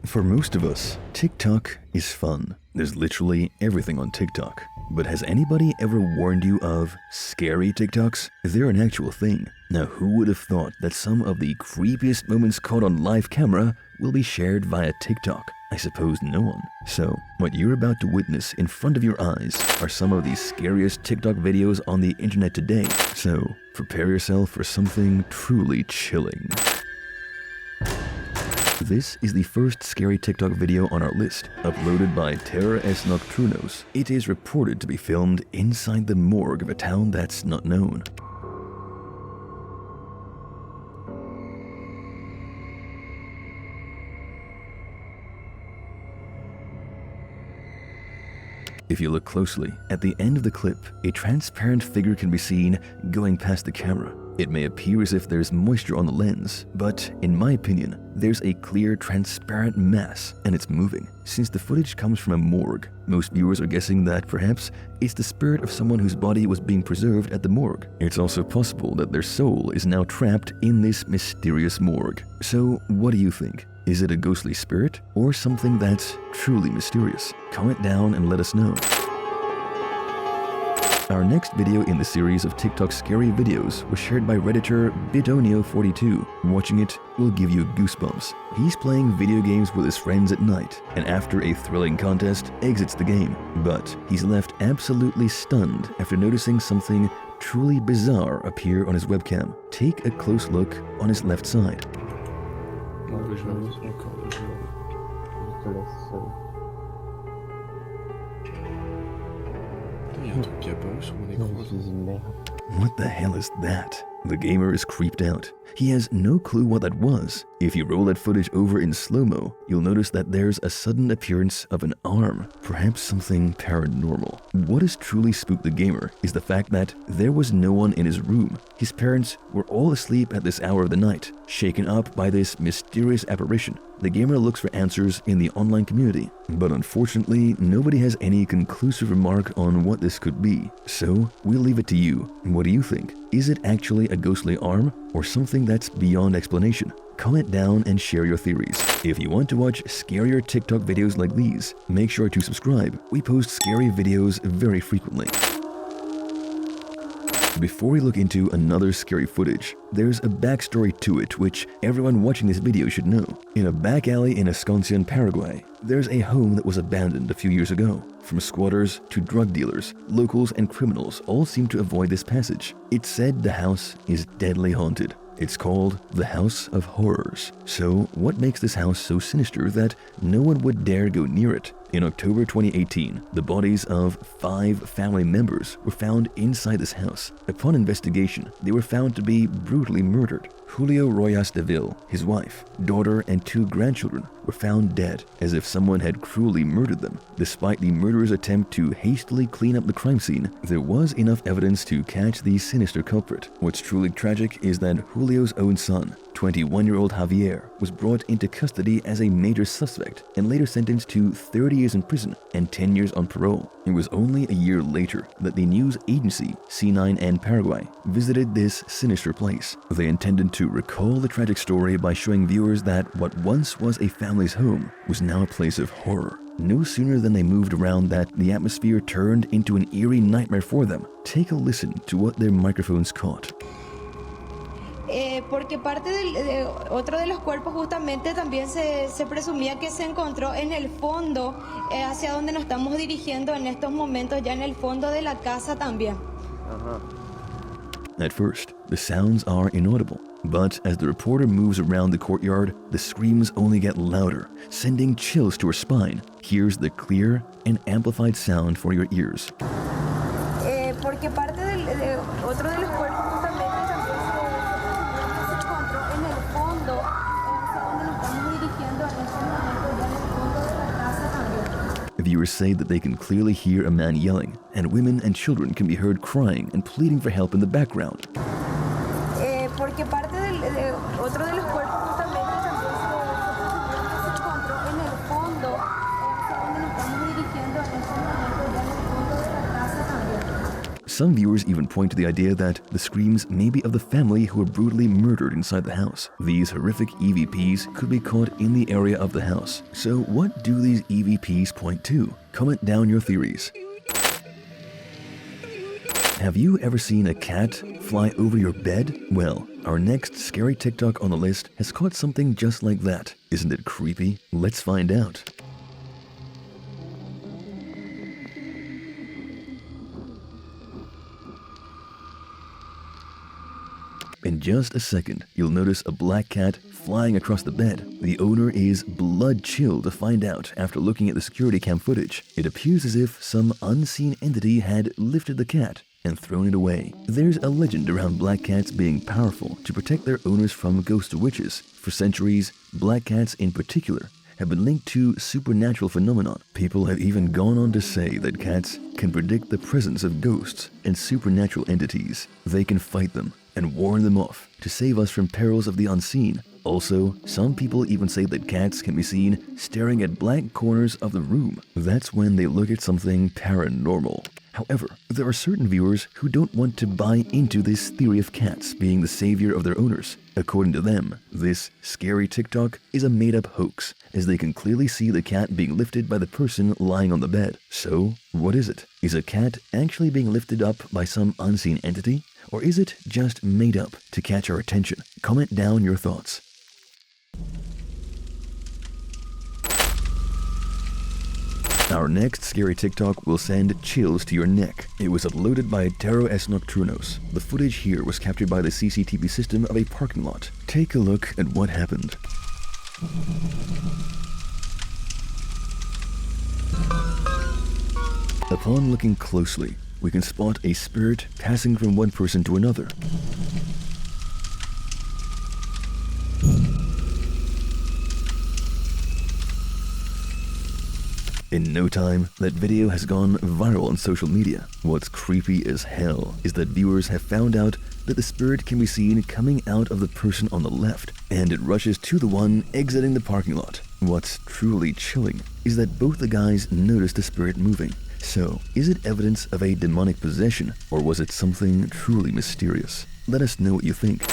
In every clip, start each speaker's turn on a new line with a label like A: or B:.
A: For most of us, TikTok is fun. There's literally everything on TikTok. But has anybody ever warned you of scary TikToks? They're an actual thing. Now, who would have thought that some of the creepiest moments caught on live camera will be shared via TikTok? I suppose no one. So, what you're about to witness in front of your eyes are some of the scariest TikTok videos on the internet today. So, prepare yourself for something truly chilling. This is the first scary TikTok video on our list, uploaded by Terrorizing Nocturnos. It is reported to be filmed inside the morgue of a town that's not known. If you look closely, at the end of the clip, a transparent figure can be seen going past the camera. It may appear as if there's moisture on the lens, but in my opinion, there's a clear, transparent mass, and it's moving. Since the footage comes from a morgue, most viewers are guessing that perhaps it's the spirit of someone whose body was being preserved at the morgue. It's also possible that their soul is now trapped in this mysterious morgue. So, what do you think? Is it a ghostly spirit or something that's truly mysterious? Comment down and let us know. Our next video in the series of TikTok scary videos was shared by Redditor Bitonio42. Watching it will give you goosebumps. He's playing video games with his friends at night, and after a thrilling contest, exits the game. But he's left absolutely stunned after noticing something truly bizarre appear on his webcam. Take a close look on his left side. What the hell is that? The gamer is creeped out. He has no clue what that was. If you roll that footage over in slow-mo, you'll notice that there's a sudden appearance of an arm, perhaps something paranormal. What has truly spooked the gamer is the fact that there was no one in his room. His parents were all asleep at this hour of the night, shaken up by this mysterious apparition. The gamer looks for answers in the online community, but unfortunately, nobody has any conclusive remark on what this could be. So, we'll leave it to you. What do you think? Is it actually a ghostly arm, or something that's beyond explanation? Comment down and share your theories. If you want to watch scarier TikTok videos like these, make sure to subscribe. We post scary videos very frequently. Before we look into another scary footage, there's a backstory to it which everyone watching this video should know. In a back alley in Asuncion, Paraguay, there's a home that was abandoned a few years ago. From squatters to drug dealers, locals and criminals all seem to avoid this passage. It's said the house is deadly haunted. It's called the House of Horrors. So, what makes this house so sinister that no one would dare go near it? In October 2018, the bodies of 5 family members were found inside this house. Upon investigation, they were found to be brutally murdered. Julio Royas de Vil, his wife, daughter, and 2 grandchildren were found dead, as if someone had cruelly murdered them. Despite the murderer's attempt to hastily clean up the crime scene, there was enough evidence to catch the sinister culprit. What's truly tragic is that Julio's own son, 21-year-old Javier, was brought into custody as a major suspect and later sentenced to 30 years in prison and 10 years on parole. It was only a year later that the news agency C9N Paraguay visited this sinister place. They intended to recall the tragic story by showing viewers that what once was a family's home was now a place of horror. No sooner than they moved around that the atmosphere turned into an eerie nightmare for them. Take a listen to what their microphones caught.
B: Porque parte de otro de los cuerpos justamente también se presumía que se encontró en el fondo, hacia donde nos estamos dirigiendo en estos momentos, ya en el fondo de la casa también.
A: At first, the sounds are inaudible, but as the reporter moves around the courtyard, the screams only get louder, sending chills to her spine. Here's the clear and amplified sound for your ears.
B: Porque parte de otro de los cuerpos justamente
A: Viewers say that they can clearly hear a man yelling, and women and children can be heard crying and pleading for help in the background.
B: Porque parte de otro de los cuerpos justamente también se encontró en el fondo, hacia donde nos estamos dirigiendo en este momento, ya en el fondo de la casa también.
A: Some viewers even point to the idea that the screams may be of the family who were brutally murdered inside the house. These horrific EVPs could be caught in the area of the house. So what do these EVPs point to? Comment down your theories. Have you ever seen a cat fly over your bed? Well, our next scary TikTok on the list has caught something just like that. Isn't it creepy? Let's find out. In just a second, you'll notice a black cat flying across the bed. The owner is blood-chilled to find out after looking at the security cam footage. It appears as if some unseen entity had lifted the cat and thrown it away. There's a legend around black cats being powerful to protect their owners from ghost witches. For centuries, black cats in particular have been linked to supernatural phenomenon. People have even gone on to say that cats can predict the presence of ghosts and supernatural entities. They can fight them and warn them off to save us from perils of the unseen. Also, some people even say that cats can be seen staring at blank corners of the room. That's when they look at something paranormal. However, there are certain viewers who don't want to buy into this theory of cats being the savior of their owners. According to them, this scary TikTok is a made-up hoax, as they can clearly see the cat being lifted by the person lying on the bed. So, what is it? Is a cat actually being lifted up by some unseen entity? Or is it just made up to catch our attention? Comment down your thoughts. Our next scary TikTok will send chills to your neck. It was uploaded by Terrorizing Nocturnos. The footage here was captured by the CCTV system of a parking lot. Take a look at what happened. Upon looking closely, we can spot a spirit passing from one person to another. In no time, that video has gone viral on social media. What's creepy as hell is that viewers have found out that the spirit can be seen coming out of the person on the left, and it rushes to the one exiting the parking lot. What's truly chilling is that both the guys noticed the spirit moving. So, is it evidence of a demonic possession, or was it something truly mysterious? Let us know what you think.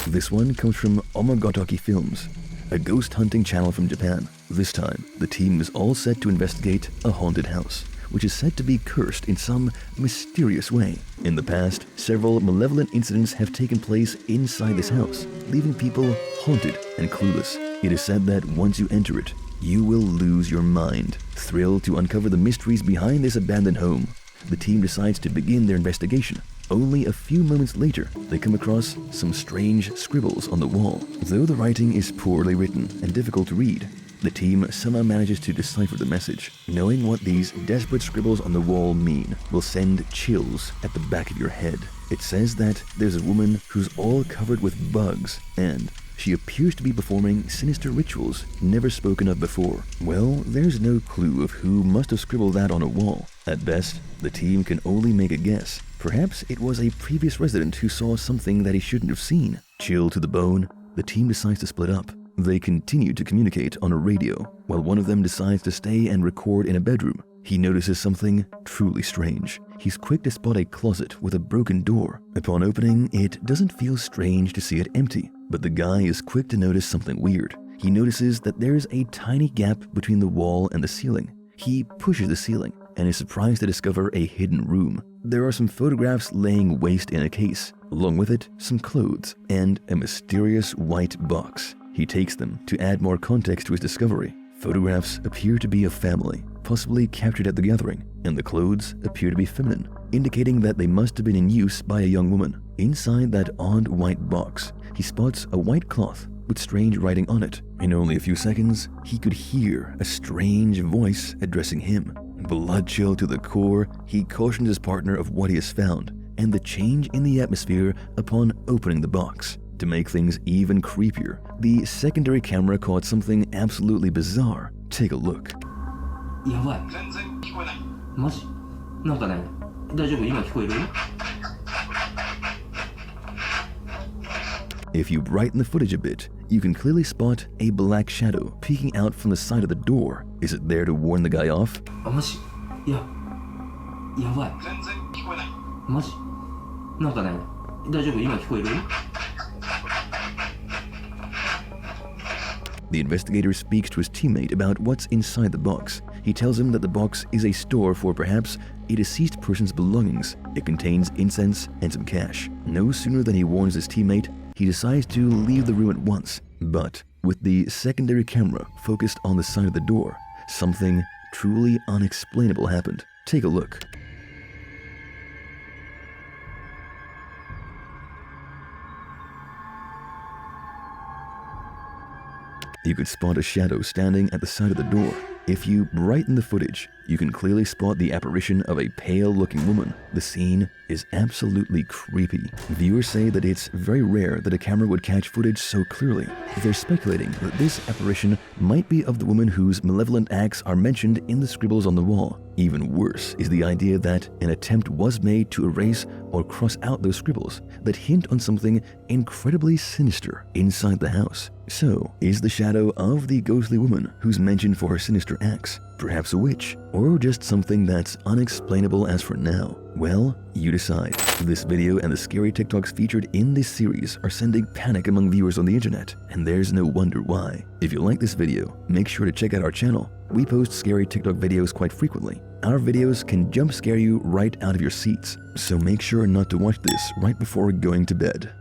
A: This one comes from Omagotaki Films, a ghost hunting channel from Japan. This time, the team is all set to investigate a haunted house, which is said to be cursed in some mysterious way. In the past, several malevolent incidents have taken place inside this house, leaving people haunted and clueless. It is said that once you enter it, you will lose your mind. Thrilled to uncover the mysteries behind this abandoned home, the team decides to begin their investigation. Only a few moments later, they come across some strange scribbles on the wall. Though the writing is poorly written and difficult to read, the team somehow manages to decipher the message. Knowing what these desperate scribbles on the wall mean will send chills at the back of your head. It says that there's a woman who's all covered with bugs, and she appears to be performing sinister rituals never spoken of before. Well, there's no clue of who must have scribbled that on a wall. At best, the team can only make a guess. Perhaps it was a previous resident who saw something that he shouldn't have seen. Chilled to the bone, the team decides to split up. They continue to communicate on a radio, while one of them decides to stay and record in a bedroom. He notices something truly strange. He's quick to spot a closet with a broken door. Upon opening, it doesn't feel strange to see it empty, but the guy is quick to notice something weird. He notices that there's a tiny gap between the wall and the ceiling. He pushes the ceiling and is surprised to discover a hidden room. There are some photographs laying waste in a case, along with it some clothes and a mysterious white box. He takes them to add more context to his discovery. Photographs appear to be of family, possibly captured at the gathering, and the clothes appear to be feminine, indicating that they must have been in use by a young woman. Inside that odd white box, he spots a white cloth with strange writing on it. In only a few seconds, he could hear a strange voice addressing him. Blood chill to the core, he cautions his partner of what he has found and the change in the atmosphere upon opening the box. To make things even creepier, the secondary camera caught something absolutely bizarre. Take a look.
C: やばい。全然聞こえない。マジ？なんかね、大丈夫？今聞こえる？
A: If you brighten the footage a bit, you can clearly spot a black shadow peeking out from the side of the door. Is it there to warn the guy off?
C: あ、マジ？いや、やばい。マジ？なんかね、大丈夫？今聞こえる？
A: The investigator speaks to his teammate about what's inside the box. He tells him that the box is a store for perhaps a deceased person's belongings. It contains incense and some cash. No sooner than he warns his teammate, he decides to leave the room at once. But with the secondary camera focused on the side of the door, something truly unexplainable happened. Take a look. You could spot a shadow standing at the side of the door. If you brighten the footage, you can clearly spot the apparition of a pale-looking woman. The scene is absolutely creepy. Viewers say that it's very rare that a camera would catch footage so clearly. They're speculating that this apparition might be of the woman whose malevolent acts are mentioned in the scribbles on the wall. Even worse is the idea that an attempt was made to erase or cross out those scribbles that hint on something incredibly sinister inside the house. So, is the shadow of the ghostly woman who's mentioned for her sinister acts perhaps a witch, or just something that's unexplainable as for now? Well, you decide. This video and the scary TikToks featured in this series are sending panic among viewers on the internet, and there's no wonder why. If you like this video, make sure to check out our channel. We post scary TikTok videos quite frequently. Our videos can jump scare you right out of your seats, so make sure not to watch this right before going to bed.